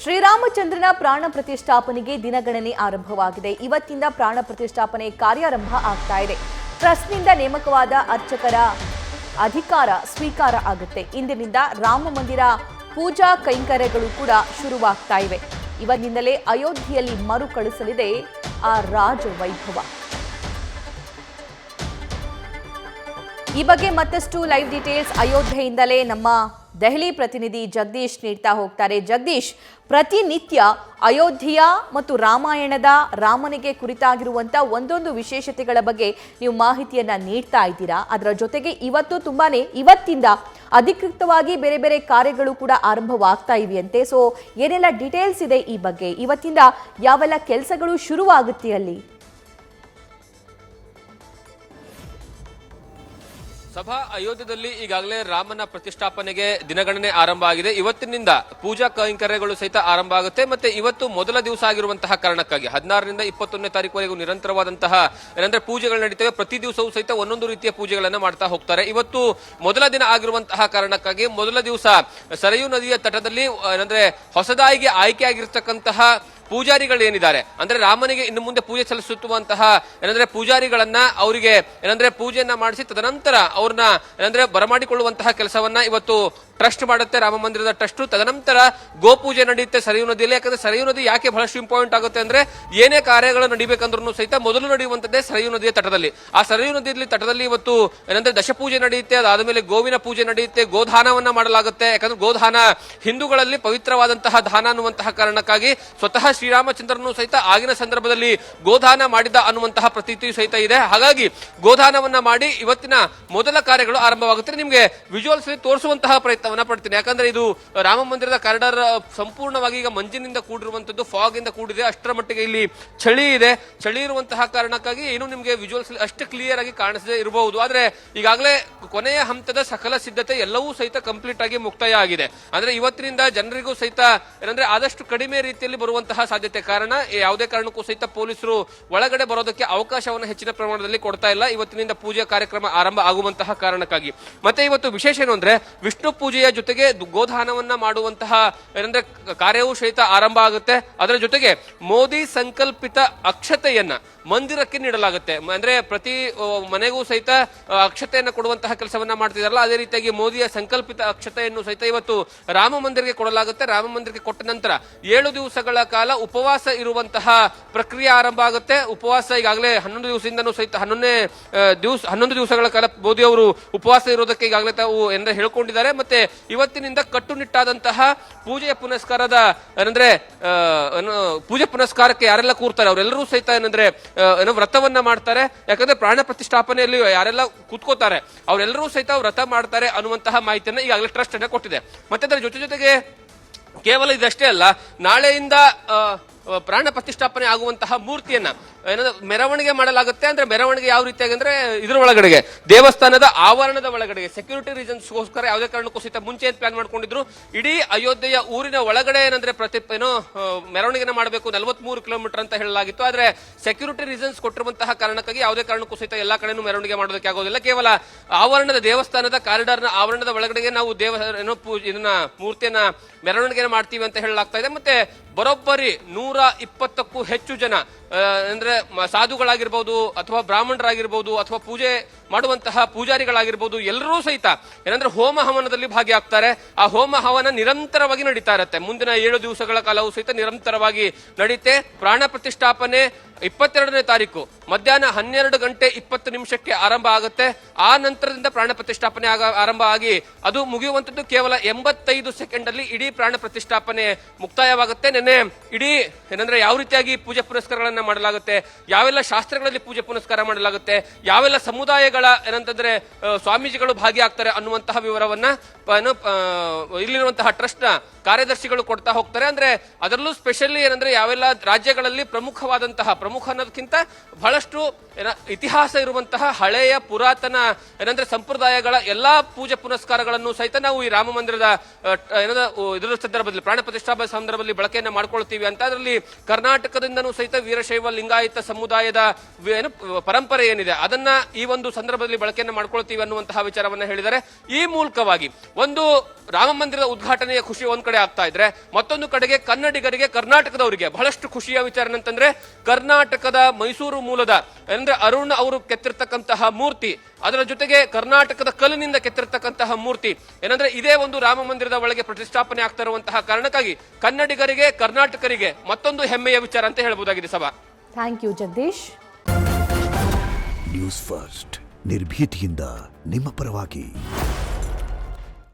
ಶ್ರೀರಾಮಚಂದ್ರನ ಪ್ರಾಣ ಪ್ರತಿಷ್ಠಾಪನೆಗೆ ದಿನಗಣನೆ ಆರಂಭವಾಗಿದೆ. ಇವತ್ತಿಂದ ಪ್ರಾಣ ಪ್ರತಿಷ್ಠಾಪನೆ ಕಾರ್ಯಾರಂಭ ಆಗ್ತಾ ಇದೆ. ಟ್ರಸ್ಟ್ನಿಂದ ನೇಮಕವಾದ ಅರ್ಚಕರ ಅಧಿಕಾರ ಸ್ವೀಕಾರ ಆಗುತ್ತೆ. ಇಂದಿನಿಂದ ರಾಮ ಮಂದಿರ ಪೂಜಾ ಕೈಂಕರ್ಯಗಳು ಕೂಡ ಶುರುವಾಗ್ತಾ ಇವೆ. ಇವತ್ತಿನಿಂದಲೇ ಅಯೋಧ್ಯೆಯಲ್ಲಿ ಮರುಕಳಿಸಲಿದೆ ಆ ರಾಜ ವೈಭವ. ಈ ಬಗ್ಗೆ ಮತ್ತಷ್ಟು ಲೈವ್ ಡೀಟೇಲ್ಸ್ ಅಯೋಧ್ಯೆಯಿಂದಲೇ ನಮ್ಮ ದೆಹಲಿ ಪ್ರತಿನಿಧಿ ಜಗದೀಶ್ ನೀಡ್ತಾ ಹೋಗ್ತಾರೆ. ಜಗದೀಶ್, ಪ್ರತಿನಿತ್ಯ ಅಯೋಧ್ಯೆಯ ಮತ್ತು ರಾಮಾಯಣದ ರಾಮನಿಗೆ ಕುರಿತಾಗಿರುವಂಥ ಒಂದೊಂದು ವಿಶೇಷತೆಗಳ ಬಗ್ಗೆ ನೀವು ಮಾಹಿತಿಯನ್ನ ನೀಡ್ತಾ ಇದ್ದೀರಾ. ಅದರ ಜೊತೆಗೆ ಇವತ್ತಿಂದ ಅಧಿಕೃತವಾಗಿ ಬೇರೆ ಬೇರೆ ಕಾರ್ಯಗಳು ಕೂಡ ಆರಂಭವಾಗ್ತಾ ಇವೆಯಂತೆ. ಸೊ ಏನೆಲ್ಲ ಡೀಟೇಲ್ಸ್ ಇದೆ ಈ ಬಗ್ಗೆ? ಇವತ್ತಿಂದ ಯಾವೆಲ್ಲ ಕೆಲಸಗಳು ಶುರುವಾಗುತ್ತೆ ಅಲ್ಲಿ? ಸಭಾ ಅಯೋಧ್ಯೆಯಲ್ಲಿ ಈಗಾಗಲೇ ರಾಮನ ಪ್ರತಿಷ್ಠಾಪನೆಗೆ ದಿನಗಣನೆ ಆರಂಭ ಆಗಿದೆ. ಇವತ್ತಿನಿಂದ ಪೂಜಾ ಕೈಂಕರ್ಯಗಳು ಸಹಿತ ಆರಂಭ ಆಗುತ್ತೆ. ಮತ್ತೆ ಇವತ್ತು ಮೊದಲ ದಿವಸ ಆಗಿರುವಂತಹ ಕಾರಣಕ್ಕಾಗಿ 16ರಿಂದ 21ನೇ ತಾರೀಕುವರೆಗೂ ನಿರಂತರವಾದಂತಹ ಏನಂದ್ರೆ ಪೂಜೆಗಳು ನಡೀತವೆ. ಪ್ರತಿ ದಿವಸವೂ ಸಹಿತ ಒಂದೊಂದು ರೀತಿಯ ಪೂಜೆಗಳನ್ನ ಮಾಡ್ತಾ ಹೋಗ್ತಾರೆ. ಇವತ್ತು ಮೊದಲ ದಿನ ಆಗಿರುವಂತಹ ಕಾರಣಕ್ಕಾಗಿ ಮೊದಲ ದಿವಸ ಸರಯೂ ನದಿಯ ತಟದಲ್ಲಿ ಏನಂದ್ರೆ ಹೊಸದಾಗಿ ಆಯ್ಕೆ ಆಗಿರ್ತಕ್ಕಂತಹ ಪೂಜಾರಿಗಳು ಏನಿದ್ದಾರೆ ಅಂದ್ರೆ ರಾಮನಿಗೆ ಇನ್ನು ಮುಂದೆ ಪೂಜೆ ಸಲ್ಲಿಸುವಂತಹ ಏನಂದ್ರೆ ಪೂಜಾರಿಗಳನ್ನ ಅವರಿಗೆ ಏನಂದ್ರೆ ಪೂಜೆಯನ್ನ ಮಾಡಿಸಿ ತದನಂತರ ಅವ್ರನ್ನ ಏನಂದ್ರೆ ಬರಮಾಡಿಕೊಳ್ಳುವಂತಹ ಕೆಲಸವನ್ನ ಇವತ್ತು ಟ್ರಸ್ಟ್ ಮಾಡುತ್ತೆ, ರಾಮ ಮಂದಿರದ ಟ್ರಸ್ಟ್. ತದನಂತರ ಗೋಪೂಜೆ ನಡೆಯುತ್ತೆ ಸರಯೂ ನದಿಯಲ್ಲಿ. ಯಾಕಂದ್ರೆ ಸರಯೂ ನದಿ ಯಾಕೆ ಬಹಳಷ್ಟು ಇಂಪಾರ್ಟೆಂಟ್ ಆಗುತ್ತೆ ಅಂದ್ರೆ ಏನೇ ಕಾರ್ಯಗಳು ನಡಿಬೇಕಂದ್ರೂ ಸಹಿತ ಮೊದಲು ನಡೆಯುವಂತದ್ದೇ ಸರಯೂ ನದಿಯ ತಟದಲ್ಲಿ. ಆ ಸರಯೂ ನದಿಯಲ್ಲಿ ತಟದಲ್ಲಿ ಇವತ್ತು ಏನಂದ್ರೆ ದಶಪೂಜೆ ನಡೆಯುತ್ತೆ. ಅದಾದ್ಮೇಲೆ ಗೋವಿನ ಪೂಜೆ ನಡೆಯುತ್ತೆ, ಗೋದಾನವನ್ನ ಮಾಡಲಾಗುತ್ತೆ. ಯಾಕಂದ್ರೆ ಗೋದಾನ ಹಿಂದೂಗಳಲ್ಲಿ ಪವಿತ್ರವಾದಂತಹ ದಾನ ಅನ್ನುವಂತಹ ಕಾರಣಕ್ಕಾಗಿ ಸ್ವತಃ ಶ್ರೀರಾಮಚಂದ್ರನು ಸಹಿತ ಆಗಿನ ಸಂದರ್ಭದಲ್ಲಿ ಗೋದಾನ ಮಾಡಿದ ಅನ್ನುವಂತಹ ಪ್ರತೀತಿಯು ಸಹಿತ ಇದೆ. ಹಾಗಾಗಿ ಗೋದಾನವನ್ನ ಮಾಡಿ ಇವತ್ತಿನ ಮೊದಲ ಕಾರ್ಯಗಳು ಆರಂಭವಾಗುತ್ತೆ. ನಿಮ್ಗೆ ವಿಜುವಲ್ಸ್ ತೋರಿಸುವಂತಹ ಪ್ರಯತ್ನವನ್ನ ಪಡ್ತೀನಿ. ಯಾಕಂದ್ರೆ ಇದು ರಾಮ ಮಂದಿರದ ಕಾರಿಡಾರ್ ಸಂಪೂರ್ಣವಾಗಿ ಈಗ ಮಂಜಿನಿಂದ ಕೂಡಿರುವಂತದ್ದು, ಫಾಗ್ ಇಂದ ಕೂಡಿದೆ. ಅಷ್ಟರ ಮಟ್ಟಿಗೆ ಇಲ್ಲಿ ಚಳಿ ಇದೆ. ಚಳಿ ಇರುವಂತಹ ಕಾರಣಕ್ಕಾಗಿ ಏನು ನಿಮ್ಗೆ ವಿಜುವಲ್ಸ್ ಅಷ್ಟು ಕ್ಲಿಯರ್ ಆಗಿ ಕಾಣಿಸದೇ ಇರಬಹುದು. ಆದ್ರೆ ಈಗಾಗಲೇ ಕೊನೆಯ ಹಂತದ ಸಕಲ ಸಿದ್ಧತೆ ಎಲ್ಲವೂ ಸಹಿತ ಕಂಪ್ಲೀಟ್ ಆಗಿ ಮುಕ್ತಾಯ ಆಗಿದೆ. ಅಂದ್ರೆ ಇವತ್ತಿನಿಂದ ಜನರಿಗೂ ಸಹಿತ ಏನಂದ್ರೆ ಆದಷ್ಟು ಕಡಿಮೆ ರೀತಿಯಲ್ಲಿ ಬರುವಂತಹ ಸಾಧ್ಯತೆ ಕಾರಣ ಯಾವುದೇ ಕಾರಣಕ್ಕೂ ಸಹಿತ ಪೊಲೀಸರು ಒಳಗಡೆ ಬರೋದಕ್ಕೆ ಅವಕಾಶವನ್ನು ಹೆಚ್ಚಿನ ಪ್ರಮಾಣದಲ್ಲಿ ಕೊಡ್ತಾ ಇಲ್ಲ. ಇವತ್ತಿನಿಂದ ಪೂಜಾ ಕಾರ್ಯಕ್ರಮ ಆರಂಭ ಆಗುವಂತಹ ಕಾರಣಕ್ಕಾಗಿ. ಮತ್ತೆ ಇವತ್ತು ವಿಶೇಷ ಏನು ಅಂದ್ರೆ ವಿಷ್ಣು ಪೂಜೆಯ ಜೊತೆಗೆ ಗೋದಾನವನ್ನ ಮಾಡುವಂತಹ ಏನಂದ್ರೆ ಕಾರ್ಯವೂ ಸಹಿತ ಆರಂಭ ಆಗುತ್ತೆ. ಅದರ ಜೊತೆಗೆ ಮೋದಿ ಸಂಕಲ್ಪಿತ ಅಕ್ಷತೆಯನ್ನ ಮಂದಿರಕ್ಕೆ ನೀಡಲಾಗುತ್ತೆ. ಅಂದ್ರೆ ಪ್ರತಿ ಮನೆಗೂ ಸಹಿತ ಅಕ್ಷತೆಯನ್ನು ಕೊಡುವಂತಹ ಕೆಲಸವನ್ನ ಮಾಡ್ತಿದಾರಲ್ಲ, ಅದೇ ರೀತಿಯಾಗಿ ಮೋದಿಯ ಸಂಕಲ್ಪಿತ ಅಕ್ಷತೆಯನ್ನು ಸಹಿತ ಇವತ್ತು ರಾಮ ಮಂದಿರಕ್ಕೆ ಕೊಡಲಾಗುತ್ತೆ. ರಾಮ ಮಂದಿರಕ್ಕೆ ಕೊಟ್ಟ ನಂತರ 7 ದಿವಸಗಳ ಕಾಲ ಉಪವಾಸ ಇರುವಂತಹ ಪ್ರಕ್ರಿಯೆ ಆರಂಭ ಆಗುತ್ತೆ. ಉಪವಾಸ ಈಗಾಗಲೇ 11 ದಿವಸದಿಂದನೂ ಸಹಿತ 11 ದಿವಸಗಳ ಕಾಲ ಮೋದಿ ಅವರು ಉಪವಾಸ ಇರೋದಕ್ಕೆ ಈಗಾಗಲೇ ತಾವು ಏನಂದ್ರೆ ಹೇಳ್ಕೊಂಡಿದ್ದಾರೆ. ಮತ್ತೆ ಇವತ್ತಿನಿಂದ ಕಟ್ಟುನಿಟ್ಟಾದಂತಹ ಪೂಜೆಯ ಪುನಸ್ಕಾರದ ಏನಂದ್ರೆ ಪೂಜೆ ಪುನಸ್ಕಾರಕ್ಕೆ ಯಾರೆಲ್ಲ ಕೂರ್ತಾರೆ ಅವರೆಲ್ಲರೂ ಸಹಿತ ಏನಂದ್ರೆ ವ್ರತವನ್ನ ಮಾಡ್ತಾರೆ. ಯಾಕಂದ್ರೆ ಪ್ರಾಣ ಪ್ರತಿಷ್ಠಾಪನೆಯಲ್ಲಿ ಯಾರೆಲ್ಲ ಕೂತ್ಕೋತಾರೆ ಅವರೆಲ್ಲರೂ ಸಹಿತ ವ್ರತ ಮಾಡ್ತಾರೆ ಅನ್ನುವಂತಹ ಮಾಹಿತಿಯನ್ನ ಈಗಾಗಲೇ ಟ್ರಸ್ಟ್ ಅನ್ನ ಕೊಟ್ಟಿದೆ. ಮತ್ತೆ ಅದರ ಜೊತೆಗೆ ಕೇವಲ ಇದಷ್ಟೇ ಅಲ್ಲ, ನಾಳೆಯಿಂದ ಪ್ರಾಣ ಪ್ರತಿಷ್ಠಾಪನೆ ಆಗುವಂತಹ ಮೂರ್ತಿಯನ್ನ ಮೆರವಣಿಗೆ ಮಾಡಲಾಗುತ್ತೆ. ಅಂದ್ರೆ ಮೆರವಣಿಗೆ ಯಾವ ರೀತಿಯಾಗಿ ಅಂದ್ರೆ ಇದ್ರ ಒಳಗಡೆಗೆ ದೇವಸ್ಥಾನದ ಆವರಣದ ಒಳಗಡೆಗೆ ಸೆಕ್ಯೂರಿಟಿ ರೀಸನ್ಸ್ಗೋಸ್ಕರ ಯಾವುದೇ ಕಾರಣಕ್ಕೂ ಸಹಿತ ಮುಂಚೆ ಪ್ಲಾನ್ ಮಾಡ್ಕೊಂಡಿದ್ರು. ಇಡೀ ಅಯೋಧ್ಯೆಯ ಊರಿನ ಒಳಗಡೆ ಏನಂದ್ರೆ ಮೆರವಣಿಗೆನ ಮಾಡಬೇಕು 43 ಕಿಲೋಮೀಟರ್ ಅಂತ ಹೇಳಲಾಗಿತ್ತು. ಆದ್ರೆ ಸೆಕ್ಯೂರಿಟಿ ರೀಸನ್ಸ್ ಕೊಟ್ಟಿರುವಂತಹ ಕಾರಣಕ್ಕಾಗಿ ಯಾವುದೇ ಕಾರಣಕ್ಕೂ ಸಹಿತ ಎಲ್ಲಾ ಕಡೆನೂ ಮೆರವಣಿಗೆ ಮಾಡೋದಕ್ಕೆ ಆಗೋದಿಲ್ಲ. ಕೇವಲ ಆವರಣದ ದೇವಸ್ಥಾನದ ಕಾರಿಡಾರ್ನ ಆವರಣದ ಒಳಗಡೆಗೆ ನಾವು ಇದನ್ನ ಮೂರ್ತಿಯನ್ನ ಮೆರವಣಿಗೆನ ಮಾಡ್ತೀವಿ ಅಂತ ಹೇಳಲಾಗ್ತಾ ಇದೆ. ಮತ್ತೆ ಬರೋಬ್ಬರಿ 120ಕ್ಕೂ ಹೆಚ್ಚು ಜನ ಅಂದ್ರೆ ಸಾಧುಗಳಾಗಿರ್ಬೋದು ಅಥವಾ ಬ್ರಾಹ್ಮಣರಾಗಿರ್ಬೋದು ಅಥವಾ ಪೂಜೆ ಮಾಡುವಂತಹ ಪೂಜಾರಿಗಳಾಗಿರ್ಬೋದು ಎಲ್ಲರೂ ಸಹಿತ ಏನಂದ್ರೆ ಹೋಮ ಹವನದಲ್ಲಿ ಭಾಗಿಯಾಗ್ತಾರೆ. ಆ ಹೋಮ ಹವನ ನಿರಂತರವಾಗಿ ನಡೀತಾ ಇರುತ್ತೆ. ಮುಂದಿನ 7 ದಿವಸಗಳ ಕಾಲವೂ ಸಹಿತ ನಿರಂತರವಾಗಿ ನಡೆಯುತ್ತೆ. ಪ್ರಾಣ ಪ್ರತಿಷ್ಠಾಪನೆ 22ನೇ ತಾರೀಕು ಮಧ್ಯಾಹ್ನ 12:20 ಆರಂಭ ಆಗುತ್ತೆ. ಆ ನಂತರದಿಂದ ಪ್ರಾಣ ಪ್ರತಿಷ್ಠಾಪನೆ ಆರಂಭ ಆಗಿ ಅದು ಮುಗಿಯುವಂತದ್ದು ಕೇವಲ 85 ಸೆಕೆಂಡ್ ಅಲ್ಲಿ ಇಡೀ ಪ್ರಾಣ ಪ್ರತಿಷ್ಠಾಪನೆ ಮುಕ್ತಾಯವಾಗುತ್ತೆ. ನೆನ್ನೆ ಇಡೀ ಏನಂದ್ರೆ ಯಾವ ರೀತಿಯಾಗಿ ಪೂಜೆ ಪುನಸ್ಕಾರಗಳನ್ನ ಮಾಡಲಾಗುತ್ತೆ, ಯಾವೆಲ್ಲ ಶಾಸ್ತ್ರಗಳಲ್ಲಿ ಪೂಜೆ ಪುನಸ್ಕಾರ ಮಾಡಲಾಗುತ್ತೆ, ಯಾವೆಲ್ಲ ಸಮುದಾಯಗಳ ಏನಂತಂದ್ರೆ ಸ್ವಾಮೀಜಿಗಳು ಭಾಗಿಯಾಗ್ತಾರೆ ಅನ್ನುವಂತಹ ವಿವರವನ್ನ ಇಲ್ಲಿರುವಂತಹ ಟ್ರಸ್ಟ್ ನ ಕಾರ್ಯದರ್ಶಿಗಳು ಕೊಡ್ತಾ ಹೋಗ್ತಾರೆ. ಅಂದ್ರೆ ಅದರಲ್ಲೂ ಸ್ಪೆಷಲಿ ಏನಂದ್ರೆ ಯಾವೆಲ್ಲ ರಾಜ್ಯಗಳಲ್ಲಿ ಪ್ರಮುಖವಾದಂತಹ ಪ್ರಮುಖ ಅನ್ನೋದಕ್ಕಿಂತ ಬಹಳಷ್ಟು ಇತಿಹಾಸ ಇರುವಂತಹ ಹಳೆಯ ಪುರಾತನ ಏನಂದ್ರೆ ಸಂಪ್ರದಾಯಗಳ ಎಲ್ಲಾ ಪೂಜೆ ಪುನಸ್ಕಾರಗಳನ್ನು ಸಹಿತ ನಾವು ಈ ರಾಮ ಮಂದಿರದ ಇದರ ಸಂದರ್ಭದಲ್ಲಿ ಪ್ರಾಣ ಪ್ರತಿಷ್ಠಾಪನೆ ಸಂದರ್ಭದಲ್ಲಿ ಬಳಕೆಯನ್ನ ಮಾಡ್ಕೊಳ್ತೀವಿ ಅಂತ. ಅದರಲ್ಲಿ ಕರ್ನಾಟಕದಿಂದನೂ ಸಹಿತ ವೀರಶೈವ ಲಿಂಗಾಯತ ಸಮುದಾಯದ ಪರಂಪರೆ ಏನಿದೆ ಅದನ್ನ ಈ ಒಂದು ಸಂದರ್ಭದಲ್ಲಿ ಬಳಕೆಯನ್ನ ಮಾಡ್ಕೊಳ್ತೀವಿ ಅನ್ನುವಂತಹ ವಿಚಾರವನ್ನ ಹೇಳಿದ್ದಾರೆ. ಈ ಮೂಲಕವಾಗಿ ಒಂದು ರಾಮ ಮಂದಿರದ ಉದ್ಘಾಟನೆಯ ಖುಷಿ ಒಂದ್ ಕಡೆ ಆಗ್ತಾ ಇದ್ರೆ, ಮತ್ತೊಂದು ಕಡೆಗೆ ಕನ್ನಡಿಗರಿಗೆ, ಕರ್ನಾಟಕದವರಿಗೆ ಬಹಳಷ್ಟು ಖುಷಿಯ ವಿಚಾರ ಏನಂತಂದ್ರೆ, ಕರ್ನಾಟಕದ ಮೈಸೂರು ಮೂಲದ ಅಂದ್ರೆ ಅರುಣ್ ಅವರು ಕೆತ್ತಿರ್ತಕ್ಕಂತಹ ಮೂರ್ತಿ, ಅದರ ಜೊತೆಗೆ ಕರ್ನಾಟಕದ ಕಲ್ಲಿನಿಂದ ಕೆತ್ತಿರ್ತಕ್ಕಂತಹ ಮೂರ್ತಿ ಏನಂದ್ರೆ ಇದೇ ಒಂದು ರಾಮ ಮಂದಿರದ ಒಳಗೆ ಪ್ರತಿಷ್ಠಾಪನೆ ಆಗ್ತಾ ಇರುವಂತಹ ಕಾರಣಕ್ಕಾಗಿ ಕನ್ನಡಿಗರಿಗೆ, ಕರ್ನಾಟಕರಿಗೆ ಮತ್ತೊಂದು ಹೆಮ್ಮೆಯ ವಿಚಾರ ಅಂತ ಹೇಳಬಹುದಾಗಿದೆ. ಸಭಾ, thank you Jagadish. News first ನಿರ್ಭೀತಿಯಿಂದ ನಿಮ್ಮ ಪರವಾಗಿ.